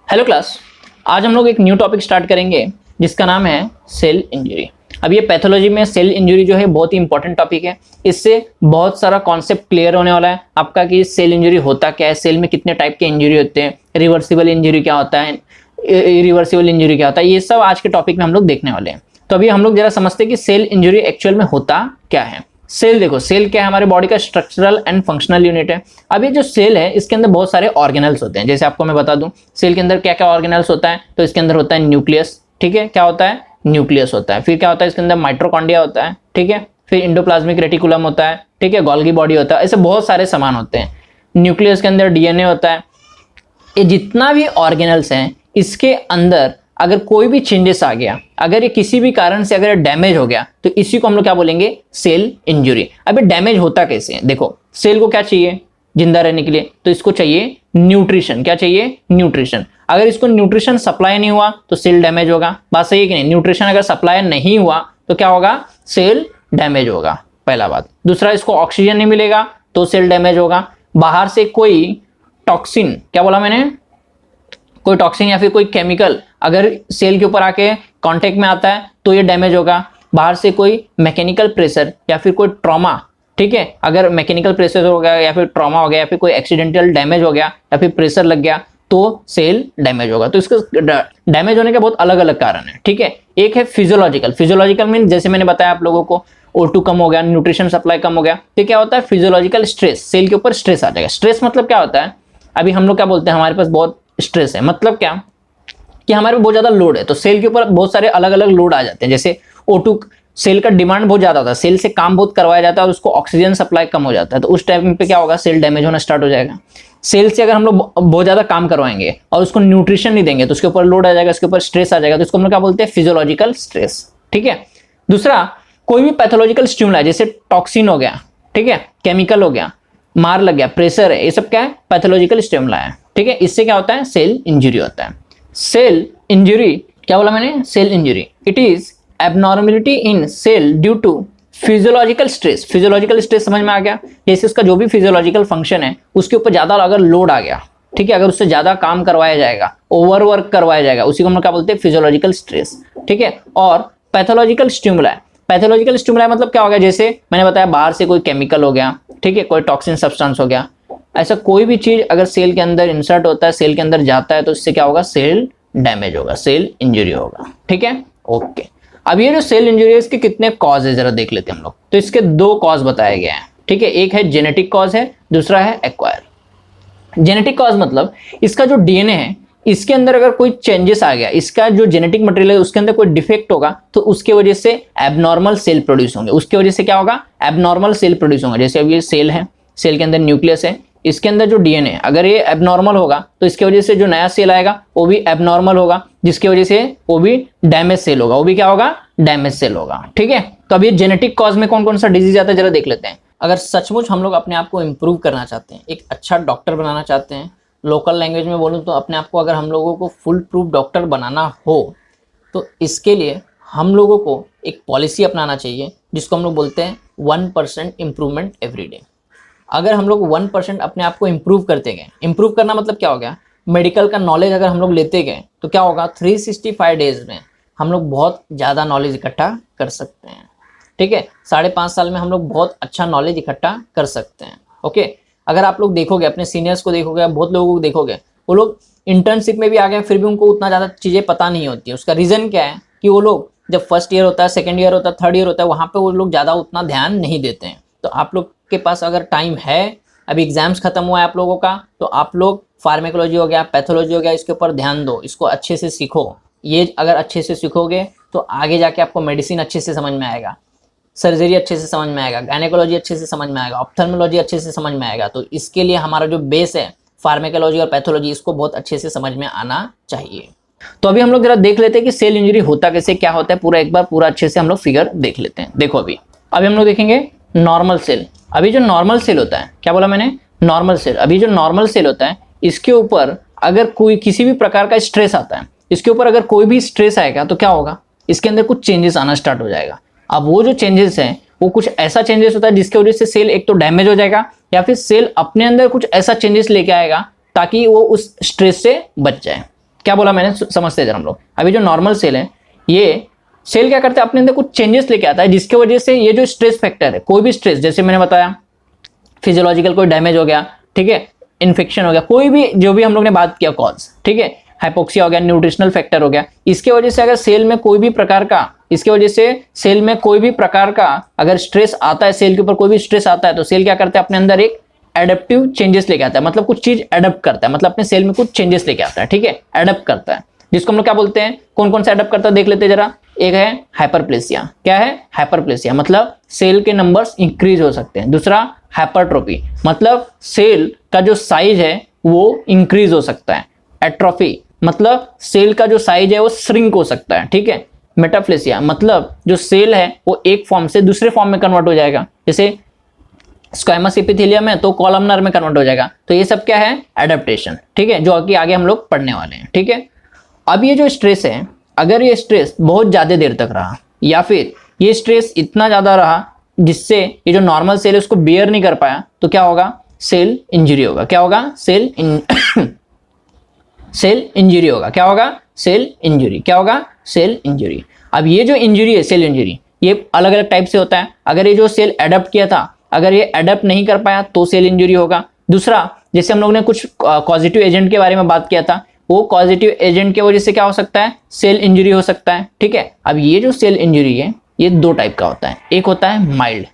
Hello class, आज हम लोग एक न्यू टॉपिक स्टार्ट करेंगे जिसका नाम है सेल इंजरी। अब ये पैथोलॉजी में सेल इंजरी जो है बहुत ही इंपॉर्टेंट टॉपिक है। इससे बहुत सारा कॉन्सेप्ट क्लियर होने वाला है आपका कि सेल इंजरी होता क्या है, सेल में कितने टाइप के इंजरी होते हैं, रिवर्सिबल इंजरी क्या होता है, इरिवर्सिबल इंजरी क्या होता है, ये सब आज के टॉपिक में हम लोग देखने वाले हैं। तो अभी हम लोग जरा समझते हैं कि सेल इंजरी एक्चुअल में होता क्या है। सेल देखो, सेल क्या है, हमारे बॉडी का स्ट्रक्चरल एंड फंक्शनल यूनिट है। अब ये जो सेल है इसके अंदर बहुत सारे ऑर्गेनल्स होते हैं। जैसे आपको मैं बता दूं सेल के अंदर क्या क्या ऑर्गेनल्स होता है, तो इसके अंदर होता है न्यूक्लियस, ठीक है, क्या होता है न्यूक्लियस होता है। फिर क्या होता है इसके अंदर माइटोकॉन्ड्रिया होता है, ठीक है, फिर इंडोप्लाज्मिक रेटिकुलम होता है, ठीक है, गोल्गी बॉडी होता है, ऐसे बहुत सारे सामान होते हैं। न्यूक्लियस के अंदर डीएनए होता है। ये जितना भी ऑर्गेनल्स हैं इसके अंदर अगर कोई भी चेंजेस आ गया, अगर ये किसी भी कारण से अगर डैमेज हो गया, तो इसी को हम लोग क्या बोलेंगे, सेल इंजरी। अब ये डैमेज होता कैसे है, देखो सेल को क्या चाहिए जिंदा रहने के लिए, तो इसको चाहिए न्यूट्रिशन। क्या चाहिए, न्यूट्रिशन। अगर इसको न्यूट्रिशन सप्लाई नहीं हुआ तो सेल डैमेज होगा। बात सही है कि नहीं, न्यूट्रिशन अगर सप्लाई नहीं हुआ तो क्या होगा, सेल डैमेज होगा, पहला बात। दूसरा, इसको ऑक्सीजन नहीं मिलेगा तो सेल डैमेज होगा। बाहर से कोई टॉक्सिन, क्या बोला मैंने, कोई टॉक्सिन या फिर कोई केमिकल अगर सेल के ऊपर आके कांटेक्ट में आता है तो ये डैमेज होगा। बाहर से कोई मैकेनिकल प्रेशर या फिर कोई ट्रॉमा, ठीक है, अगर मैकेनिकल प्रेशर हो गया या फिर ट्रॉमा हो गया या फिर कोई एक्सीडेंटल डैमेज हो गया या फिर प्रेशर लग गया तो सेल डैमेज होगा। तो इसका डैमेज होने के बहुत अलग अलग कारण है, ठीक है। एक है फिजियोलॉजिकल। फिजियोलॉजिकल मीन जैसे मैंने बताया आप लोगों को, O2 कम हो गया, न्यूट्रिशन सप्लाई कम हो गया, तो क्या होता है फिजियोलॉजिकल स्ट्रेस, सेल के ऊपर स्ट्रेस आ जाएगा। स्ट्रेस मतलब क्या होता है, अभी हम लोग क्या बोलते हैं हमारे पास बहुत स्ट्रेस है, मतलब क्या कि हमारे बहुत ज्यादा लोड है, तो सेल के ऊपर बहुत सारे अलग अलग लोड आ जाते हैं। जैसे O2, सेल का डिमांड बहुत ज्यादा होता है, सेल से काम बहुत करवाया जाता है और उसको ऑक्सीजन सप्लाई कम हो जाता है, तो उस टाइम पे क्या होगा, सेल डैमेज होना स्टार्ट हो जाएगा। सेल से अगर हम लोग बहुत ज्यादा काम करवाएंगे और उसको न्यूट्रिशन नहीं देंगे तो उसके ऊपर लोड आ जाएगा, उसके ऊपर स्ट्रेस आ जाएगा, तो इसको हम लोग क्या बोलते हैं, फिजियोलॉजिकल स्ट्रेस, ठीक है। दूसरा, कोई भी पैथोलॉजिकल स्टिमुलाई जैसे टॉक्सिन हो गया, ठीक है, केमिकल हो गया, मार लग गया, प्रेशर है, ये सब क्या है, पैथोलॉजिकल स्टिमुलाई है, ठीक है। इससे क्या होता है, सेल इंजरी होता है। सेल इंजरी, क्या बोला मैंने, cell injury, it is abnormality in cell due to physiological stress. Physiological stress समझ में आ गया, जैसे उसका जो भी फिजियोलॉजिकल फंक्शन है उसके ऊपर ज्यादा अगर लोड आ गया, ठीक है, अगर उससे ज्यादा काम करवाया जाएगा, ओवरवर्क करवाया जाएगा, उसी को हम क्या बोलते हैं, फिजियोलॉजिकल स्ट्रेस, ठीक है। और पैथोलॉजिकल स्टिमुलाई, पैथोलॉजिकल स्टिमुलाई मतलब क्या हो गया, जैसे मैंने बताया बाहर से कोई केमिकल हो गया, ठीक है, कोई टॉक्सिन सब्सटेंस हो गया, ऐसा कोई भी चीज अगर सेल के अंदर इंसर्ट होता है, सेल के अंदर जाता है, तो इससे क्या होगा, सेल डैमेज होगा, सेल इंजरी होगा, ठीक है, ओके। अब ये जो सेल इंजरी है इसके कितने कॉज है जरा देख लेते हैं हम लोग। तो इसके दो कॉज बताए गए हैं, ठीक है, एक है जेनेटिक कॉज है, दूसरा है एक्वायर। जेनेटिक कॉज मतलब इसका जो डीएनए है इसके अंदर अगर कोई चेंजेस आ गया, इसका जो जेनेटिक मटेरियल है उसके अंदर कोई डिफेक्ट होगा, तो उसके वजह से एबनॉर्मल सेल प्रोड्यूस होंगे, उसके वजह से क्या होगा, एबनॉर्मल सेल प्रोड्यूस होंगे। जैसे अब ये सेल है, सेल के अंदर न्यूक्लियस है, इसके अंदर जो डीएनए अगर ये एबनॉर्मल होगा तो इसके वजह से जो नया सेल आएगा वो भी एबनॉर्मल होगा, जिसकी वजह से वो भी डैमेज सेल होगा, वो भी क्या होगा, डैमेज सेल होगा, ठीक है। तो अब ये जेनेटिक कॉज में कौन कौन सा डिजीज आता है जरा देख लेते हैं। अगर सचमुच हम लोग अपने आप को इम्प्रूव करना चाहते हैं, एक अच्छा डॉक्टर बनाना चाहते हैं, लोकल लैंग्वेज में बोलूँ तो अपने आप को अगर हम लोगों को फुल प्रूफ डॉक्टर बनाना हो, तो इसके लिए हम लोगों को एक पॉलिसी अपनाना चाहिए जिसको हम लोग बोलते हैं 1% इम्प्रूवमेंट एवरी डे। अगर हम लोग 1% अपने आप को इम्प्रूव करते गए, इम्प्रूव करना मतलब क्या हो गया, मेडिकल का नॉलेज अगर हम लोग लेते गए तो क्या होगा, 365 डेज में हम लोग बहुत ज़्यादा नॉलेज इकट्ठा कर सकते हैं, ठीक है। 5.5 साल में हम लोग बहुत अच्छा नॉलेज इकट्ठा कर सकते हैं, ओके। अगर आप लोग देखोगे, अपने सीनियर्स को देखोगे, बहुत लोगों को देखोगे, वो लोग इंटर्नशिप में भी आ गए फिर भी उनको उतना ज़्यादा चीज़ें पता नहीं होती है। उसका रीज़न क्या है कि वो लोग जब फर्स्ट ईयर होता है, सेकेंड ईयर होता है, थर्ड ईयर होता है, वहाँ पर वो लोग ज़्यादा उतना ध्यान नहीं देते हैं। तो आप लोग के पास अगर टाइम है, अभी एग्जाम्स खत्म हुआ है आप लोगों का, तो आप लोग फार्मेकोलॉजी हो गया, पैथोलॉजी हो गया, इसके ऊपर ध्यान दो, इसको अच्छे से सीखो। ये अगर अच्छे से सीखोगे तो आगे जाके आपको मेडिसिन अच्छे से समझ में आएगा, सर्जरी अच्छे से समझ में आएगा, गायनेकोलॉजी अच्छे से समझ में आएगा, ऑप्थेल्मोलॉजी अच्छे से समझ में आएगा। तो इसके लिए हमारा जो बेस है फार्मेकोलॉजी और पैथोलॉजी, इसको बहुत अच्छे से समझ में आना चाहिए। तो अभी हम लोग जरा देख लेते हैं कि सेल इंजरी होता कैसे, क्या होता है, पूरा एक बार पूरा अच्छे से हम लोग फिगर देख लेते हैं। देखो अभी हम लोग देखेंगे नॉर्मल सेल। अभी जो नॉर्मल सेल होता है, क्या बोला मैंने, नॉर्मल सेल। अभी जो नॉर्मल सेल होता है इसके ऊपर अगर कोई किसी भी प्रकार का स्ट्रेस आता है, इसके ऊपर अगर कोई भी स्ट्रेस आएगा तो क्या होगा, इसके अंदर कुछ चेंजेस आना स्टार्ट हो जाएगा। अब वो जो चेंजेस हैं वो कुछ ऐसा चेंजेस होता है जिसकी वजह से सेल एक तो डैमेज हो जाएगा, या फिर सेल अपने अंदर कुछ ऐसा चेंजेस लेके आएगा ताकि वो उस स्ट्रेस से बच जाए। क्या बोला मैंने, समझते हैं हम लोग। अभी जो नॉर्मल सेल है, ये सेल क्या करता है, अपने अंदर कुछ चेंजेस लेके आता है, जिसके वजह से ये जो स्ट्रेस फैक्टर है, कोई भी स्ट्रेस, जैसे मैंने बताया फिजियोलॉजिकल कोई डैमेज हो गया, ठीक है, इन्फेक्शन हो गया, कोई भी जो भी हम लोग ने बात किया कॉज, ठीक है, हाइपोक्सिया हो गया, न्यूट्रिशनल फैक्टर हो गया, इसके वजह से अगर सेल में कोई भी प्रकार का, इसके वजह से सेल में कोई भी प्रकार का अगर स्ट्रेस आता है, सेल के ऊपर कोई भी स्ट्रेस आता है, तो सेल क्या करता है, अपने अंदर एक एडेप्टिव चेंजेस लेके आता है, मतलब कुछ चीज एडप्ट करता है, मतलब अपने सेल में कुछ चेंजेस लेके आता है, ठीक है, एडप्ट करता है, जिसको हम लोग क्या बोलते हैं, कौन कौन सा एडप्ट करता है देख लेते हैं जरा। एक है हाइपरप्लेसिया, क्या है हाइपरप्लेसिया, मतलब सेल के नंबर्स इंक्रीज हो सकते हैं। दूसरा हाइपरट्रोफी, मतलब सेल का जो साइज है वो इंक्रीज हो सकता है। एट्रोफी, मतलब सेल का जो साइज है वो श्रिंक हो सकता है, ठीक है। मेटाप्लेसिया, मतलब जो सेल है वो एक फॉर्म से दूसरे फॉर्म में कन्वर्ट हो जाएगा, जैसे स्क्वामस एपिथेलियम है तो कॉलमनर में कन्वर्ट हो जाएगा। तो ये सब क्या है, एडेप्टेशन, ठीक है, जो कि आगे हम लोग पढ़ने वाले हैं, ठीक है। अब ये जो स्ट्रेस है, अगर ये स्ट्रेस बहुत ज्यादा देर तक रहा, या फिर ये स्ट्रेस इतना ज्यादा रहा जिससे ये जो नॉर्मल सेल है उसको बेयर नहीं कर पाया, तो क्या होगा, सेल इंजरी होगा। क्या होगा, सेल इंजरी होगा। क्या होगा, सेल इंजरी। क्या होगा, सेल इंजरी। अब ये जो इंजरी है, सेल इंजरी, ये अलग अलग टाइप से होता है। अगर ये जो सेल एडप्ट किया था, अगर ये एडप्ट नहीं कर पाया तो सेल इंजरी होगा। दूसरा, जैसे हम लोग ने कुछ कॉजिटिव एजेंट के बारे में बात किया था, वो पॉजिटिव एजेंट की वजह से क्या हो सकता है, सेल इंजरी हो सकता है, ठीक है। अब ये जो सेल इंजरी है ये दो टाइप का होता है, एक होता है माइल्ड,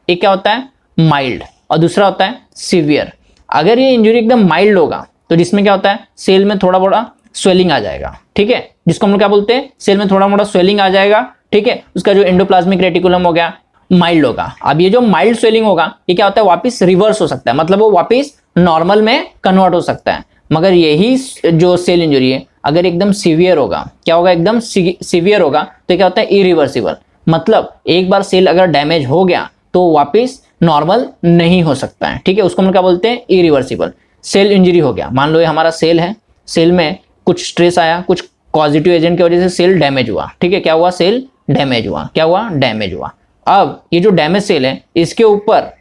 एक क्या होता है, माइल्ड, और दूसरा होता है सीवियर। अगर ये इंजरी एकदम माइल्ड होगा तो जिसमें क्या होता है, सेल में थोड़ा बड़ा स्वेलिंग आ जाएगा, ठीक है, जिसको हम लोग क्या बोलते हैं, सेल में थोड़ा मोड़ा स्वेलिंग आ जाएगा, ठीक है। उसका जो एंडोप्लाज्मिक रेटिकुलम हो गया माइल्ड होगा। अब ये जो माइल्ड स्वेलिंग होगा ये क्या होता है, वापस रिवर्स हो सकता है, मतलब वो वापस नॉर्मल में कन्वर्ट हो सकता है। मगर यही जो सेल इंजरी है अगर एकदम सीवियर होगा, क्या होगा, एकदम सीवियर होगा, तो क्या होता है, इरिवर्सिबल, मतलब एक बार सेल अगर डैमेज हो गया तो वापस नॉर्मल नहीं हो सकता है, ठीक है। उसको हम क्या बोलते हैं, इरिवर्सिबल सेल इंजरी हो गया। मान लो ये हमारा सेल है, सेल में कुछ स्ट्रेस आया, कुछ पॉजिटिव एजेंट की वजह से सेल डैमेज हुआ, ठीक है, क्या हुआ, सेल डैमेज हुआ। क्या हुआ, डैमेज हुआ। अब ये जो डैमेज सेल है इसके ऊपर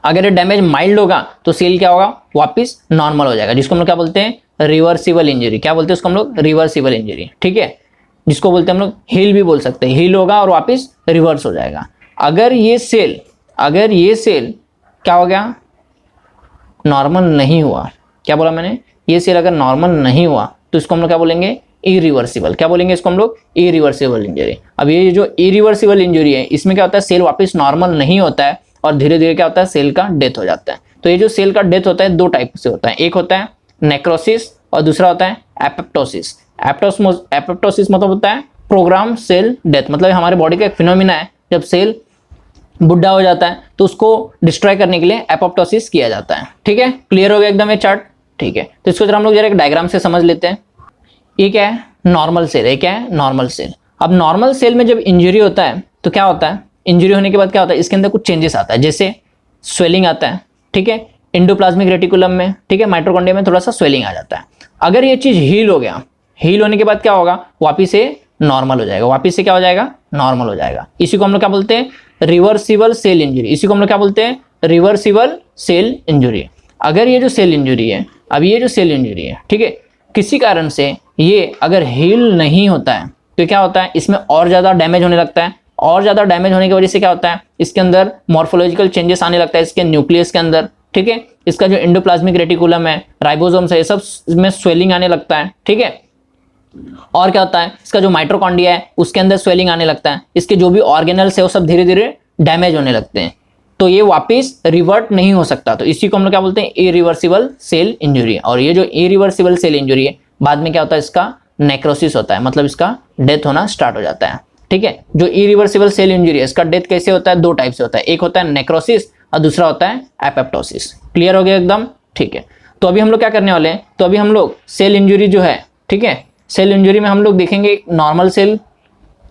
अगर ये डैमेज माइल्ड होगा तो सेल क्या होगा, वापस नॉर्मल हो जाएगा, जिसको हम लोग क्या बोलते हैं, रिवर्सिबल इंजरी। क्या बोलते हैं उसको हम लोग, रिवर्सिबल इंजरी, ठीक है, जिसको बोलते हैं हम लोग हील भी बोल सकते हैं। हील होगा और वापस रिवर्स हो जाएगा। अगर ये सेल क्या हो गया, नॉर्मल नहीं हुआ, क्या बोला मैंने, ये सेल अगर नॉर्मल नहीं हुआ तो इसको हम लोग क्या बोलेंगे, इरिवर्सिबल। क्या बोलेंगे इसको हम लोग, इरिवर्सिबल इंजरी। अब ये जो इरिवर्सिबल इंजरी है इसमें क्या होता है, सेल वापस नॉर्मल नहीं होता है और धीरे धीरे क्या होता है, सेल का डेथ हो जाता है। तो ये जो सेल का डेथ होता है दो टाइप से होता है, एक होता है नेक्रोसिस और दूसरा होता है एपोप्टोसिस। एपोप्टोसिस मतलब होता है प्रोग्राम सेल डेथ, मतलब हमारे बॉडी का एक फिनोमिना है, जब सेल बुढ़ा हो जाता है तो उसको डिस्ट्रॉय करने के लिए एपोप्टोसिस किया जाता है, ठीक है। क्लियर हो गया एकदम ये चार्ट, ठीक है। तो इसको जरा हम लोग जरा एक डायग्राम से समझ लेते हैं। ये क्या है, नॉर्मल सेल है, क्या है, नॉर्मल सेल। अब नॉर्मल सेल में जब इंजरी होता है तो क्या होता है, इंजरी होने के बाद क्या होता है, इसके अंदर कुछ चेंजेस आता है, जैसे स्वेलिंग आता है, ठीक है, एंडोप्लाज्मिक रेटिकुलम में, ठीक है, माइटोकॉन्ड्रिया में थोड़ा सा स्वेलिंग आ जाता है। अगर ये चीज हील हो गया, हील होने के बाद क्या होगा, वापिस से नॉर्मल हो जाएगा, वापिस से क्या हो जाएगा, नॉर्मल हो जाएगा। इसी को हम लोग क्या बोलते हैं, रिवर्सिबल सेल इंजरी। इसी को हम लोग क्या बोलते हैं, रिवर्सिबल सेल इंजरी। अगर ये जो सेल इंजरी है, अब ये जो सेल इंजरी है, ठीक है, किसी कारण से ये अगर हील नहीं होता है तो क्या होता है, इसमें और ज्यादा डैमेज होने लगता है, और ज्यादा डैमेज होने की वजह से क्या होता है, इसके अंदर मॉर्फोलॉजिकल चेंजेस आने लगता है, इसके न्यूक्लियस के अंदर, ठीक है। इसका जो एंडोप्लाज्मिक रेटिकुलम है, राइबोसोम्स है, ये सब में स्वेलिंग आने लगता है, ठीक है। और क्या होता है, इसका जो माइटोकॉन्ड्रिया है उसके अंदर स्वेलिंग आने लगता है, इसके जो भी ऑर्गेनल्स है वो सब धीरे धीरे डैमेज होने लगते हैं, तो ये वापस रिवर्ट नहीं हो सकता। तो इसी को हम लोग क्या बोलते हैं, इरिवर्सिबल सेल इंजरी। और ये जो इरिवर्सिबल सेल इंजरी है बाद में क्या होता है, इसका नेक्रोसिस होता है, मतलब इसका डेथ होना स्टार्ट हो जाता है, ठीक है। जो इरिवर्सिबल सेल इंजरी है इसका डेथ कैसे होता है, दो टाइप से होता है, एक होता है नेक्रोसिस और दूसरा होता है एपोप्टोसिस। क्लियर हो गया एकदम, ठीक है। तो अभी हम लोग क्या करने वाले हैं, तो अभी हम लोग सेल इंजरी जो है, ठीक है, सेल इंजरी में हम लोग देखेंगे नॉर्मल सेल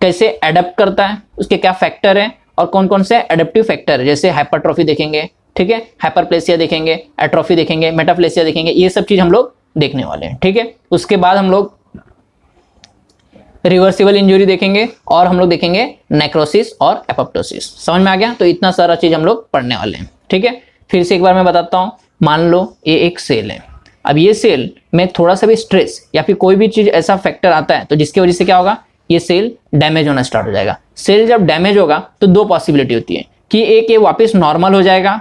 कैसे एडेप्ट करता है, उसके क्या फैक्टर है और कौन कौन से एडेप्टिव फैक्टर है, जैसे हाइपरट्रोफी देखेंगे, ठीक है, हाइपरप्लेसिया देखेंगे, एट्रोफी देखेंगे, मेटाप्लेसिया देखेंगे, ये सब चीज हम लोग देखने वाले हैं, ठीक है। उसके बाद हम लोग रिवर्सिबल इंजरी देखेंगे और हम लोग देखेंगे नेक्रोसिस और एपोप्टोसिस। समझ में आ गया, तो इतना सारा चीज हम लोग पढ़ने वाले हैं, ठीक है। फिर से एक बार मैं बताता हूं, मान लो ये एक सेल है, अब ये सेल में थोड़ा सा भी स्ट्रेस या फिर कोई भी चीज ऐसा फैक्टर आता है तो जिसकी वजह से क्या होगा, ये सेल डैमेज होना स्टार्ट हो जाएगा। सेल जब डैमेज होगा तो दो पॉसिबिलिटी होती है कि एक ये वापस नॉर्मल हो जाएगा,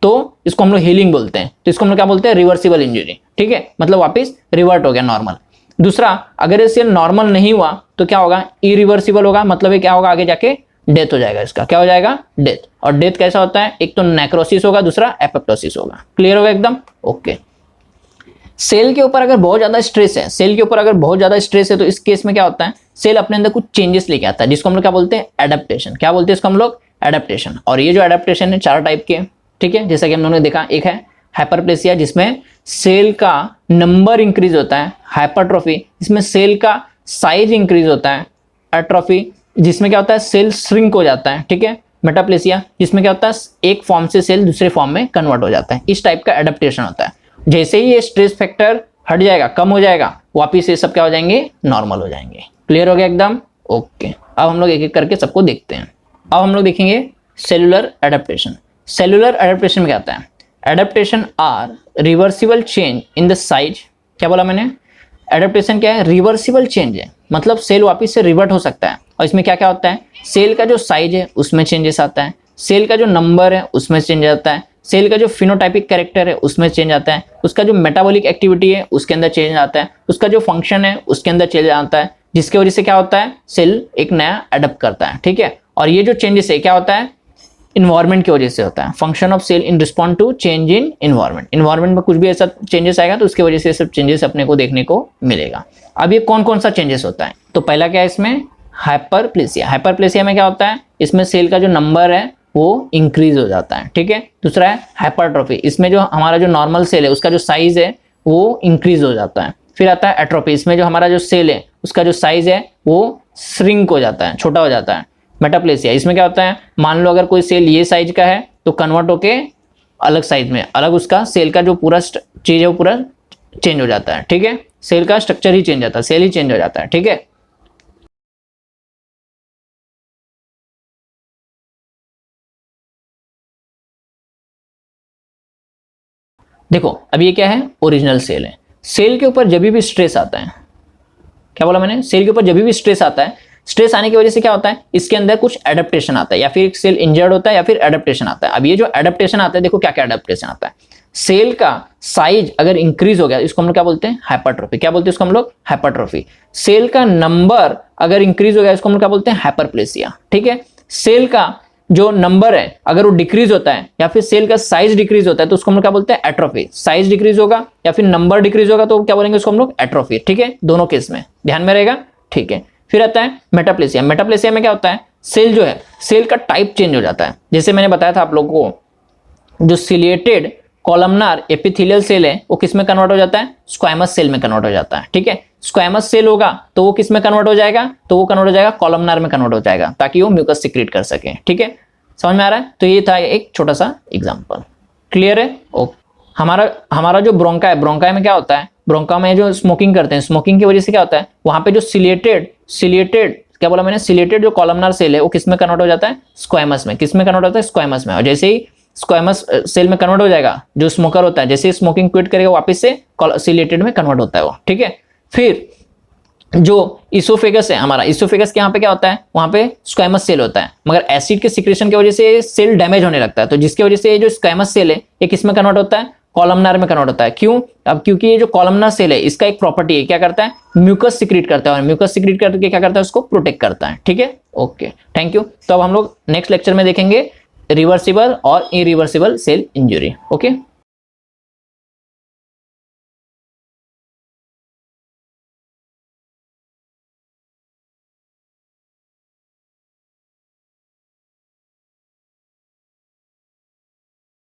तो इसको हम लोग हीलिंग बोलते हैं, तो इसको हम लोग क्या बोलते हैं, रिवर्सिबल इंजरी, ठीक है, मतलब वापस रिवर्ट हो गया नॉर्मल। दूसरा, अगर ये सेल नॉर्मल नहीं हुआ तो क्या होगा, इरिवर्सिबल होगा, मतलब ये क्या होगा, आगे जाके डेथ हो जाएगा, इसका क्या हो जाएगा, डेथ। और डेथ कैसा होता है, एक तो नेक्रोसिस होगा, दूसरा एपोप्टोसिस होगा। क्लियर होगा एकदम, ओके। सेल के ऊपर अगर बहुत ज्यादा स्ट्रेस है, सेल के ऊपर अगर बहुत ज्यादा स्ट्रेस है तो इस केस में क्या होता है, सेल अपने अंदर कुछ चेंजेस लेके आता है, जिसको हम लोग क्या बोलते हैं, एडेप्टेशन। क्या बोलते हैं इसको हम लोग, एडेप्टेशन। और ये जो एडेप्टेशन है 4 टाइप के, ठीक है, जैसा कि हम लोगों ने देखा, एक है हाइपरप्लेसिया जिसमें सेल का नंबर इंक्रीज होता है, हाइपरट्रोफी इसमें सेल का साइज इंक्रीज होता है, एट्रोफी जिसमें क्या होता है, सेल श्रिंक हो जाता है, ठीक है, मेटाप्लेसिया जिसमें क्या होता है, एक फॉर्म से सेल दूसरे फॉर्म में कन्वर्ट हो जाता है। इस टाइप का एडेप्टेशन होता है। जैसे ही ये स्ट्रेस फैक्टर हट जाएगा, कम हो जाएगा, वापिस ये सब क्या हो जाएंगे, नॉर्मल हो जाएंगे। क्लियर हो गया एकदम, ओके। अब हम लोग एक एक करके सबको देखते हैं। अब हम लोग देखेंगे सेलुलर एडेप्टेशन। सेलुलर एडेप्टेशन में क्या आता है, adaptation are reversible change in the size. क्या बोला मैंने, एडेप्टेशन क्या है, रिवर्सिबल चेंज है, मतलब सेल वापस से रिवर्ट हो सकता है। और इसमें क्या क्या होता है, सेल का जो साइज है उसमें चेंजेस आता है, सेल का जो नंबर है उसमें चेंज आता है, सेल का जो फिनोटाइपिक कैरेक्टर है उसमें चेंज आता है, उसका जो मेटाबॉलिक एक्टिविटी है उसके अंदर चेंज आता है, उसका जो फंक्शन है उसके अंदर चेंज आता है, जिसकी वजह से क्या होता है, सेल एक नया एडप्ट करता है, ठीक है। और ये जो चेंजेस है क्या होता है, इन्वायरमेंट की वजह से होता है। Function of cell in respond to change in environment. Environment में कुछ भी ऐसा चेंजेस आएगा तो उसकी वजह से सब चेंजेस अपने को देखने को मिलेगा। अब ये कौन कौन सा चेंजेस होता है, तो पहला क्या है इसमें, हाइपरप्लेसिया। हाइपरप्लेसिया में क्या होता है, इसमें सेल का जो नंबर है वो इंक्रीज हो जाता है, ठीक है। दूसरा है हाइपरट्रोफी, इसमें जो हमारा जो नॉर्मल सेल है उसका जो साइज है वो इंक्रीज हो जाता है। फिर आता है एट्रोफी, इसमें जो हमारा जो सेल है उसका जो साइज है वो श्रिंक हो जाता है, छोटा हो जाता है। मेटाप्लेसिया, इसमें क्या होता है, मान लो अगर कोई सेल ये साइज का है तो कन्वर्ट होके अलग साइज में, अलग उसका सेल का जो पूरा चीज है वो पूरा चेंज हो जाता है, ठीक है। सेल का स्ट्रक्चर ही चेंज हो जाता है, सेल ही चेंज हो जाता है, ठीक है। देखो अब ये क्या है, ओरिजिनल सेल है। सेल के ऊपर जब भी स्ट्रेस आता है, क्या बोला मैंने, सेल के ऊपर जब भी स्ट्रेस आता है, स्ट्रेस आने की वजह से क्या होता है, इसके अंदर कुछ एडेप्टेशन आता है, या फिर सेल इंजर्ड होता है या फिर एडेप्टेशन आता है। अब ये जो एडेप्टेशन आता है, देखो क्या क्या एडेप्टेशन आता है, सेल का साइज अगर इंक्रीज हो गया इसको हम लोग क्या बोलते हैं, हाइपरट्रोफी। क्या बोलते हैं इसको हम लोग, हाइपरट्रोफी। सेल का नंबर अगर इंक्रीज हो गया इसको हम लोग क्या बोलते हैं, हाइपरप्लेसिया, ठीक है। सेल का जो नंबर है अगर वो डिक्रीज होता है या फिर सेल का साइज डिक्रीज होता है तो उसको हम लोग क्या बोलते हैं, एट्रोफी। साइज डिक्रीज होगा या फिर नंबर डिक्रीज होगा तो क्या बोलेंगे उसको हम लोग, एट्रोफी, ठीक है। दोनों केस में ध्यान में रहेगा, ठीक है। फिर आता है मेटाप्लेसिया। मेटाप्लेसिया में क्या होता है, सेल जो है, सेल का टाइप चेंज हो जाता है। जैसे मैंने बताया था आप लोगों को, जो सिलिएटेड कॉलमनार एपिथेलियल सेल है वो किस में कन्वर्ट हो जाता है, स्क्वामस सेल में कन्वर्ट हो जाता है, ठीक है। स्क्वामस सेल होगा तो वो किस में कन्वर्ट हो जाएगा, तो वो कन्वर्ट हो जाएगा कॉलमनार में कन्वर्ट हो जाएगा, ताकि वो म्यूकस सिक्रीट कर सके, ठीक है। समझ में आ रहा है, तो ये था एक छोटा सा एग्जांपल। क्लियर है, ओके। हमारा जो ब्रोंका में क्या होता है, ब्रोंका में जो स्मोकिंग करते हैं, स्मोकिंग की वजह से क्या होता है, वहां पे जो सिलिएटेड क्या बोला मैंने, सिलिएटेड जो कॉलमनार सेल है वो किस में कन्वर्ट हो जाता है, स्क्वामस में। किस में कन्वर्ट होता है, स्क्वामस में। और जैसे ही स्क्वामस सेल में कन्वर्ट हो जाएगा, जो स्मोकर होता है जैसे ही स्मोकिंग क्विट करेगा वापस से सिलिएटेड में कन्वर्ट होता है वो, ठीक है। फिर जो इसोफेगस है हमारा, इसोफेगस के यहाँ पे क्या होता है, वहां पे स्क्वामस सेल होता है, मगर एसिड के सिक्रेशन की वजह से सेल डैमेज होने लगता है, तो जिसकी वजह से जो स्क्वामस सेल है ये किस में कन्वर्ट होता है, कॉलमनार में कन्वर्ट होता है। क्यों, अब क्योंकि ये जो कॉलमनार सेल है इसका एक प्रॉपर्टी है, क्या करता है, म्यूकस सिक्रीट करता है, और म्यूकस सिक्रीट करके क्या करता है, उसको प्रोटेक्ट करता है, ठीक है, ओके, थैंक यू। तो अब हम लोग नेक्स्ट लेक्चर में देखेंगे रिवर्सिबल और इरिवर्सिबल सेल इंजरी, ओके।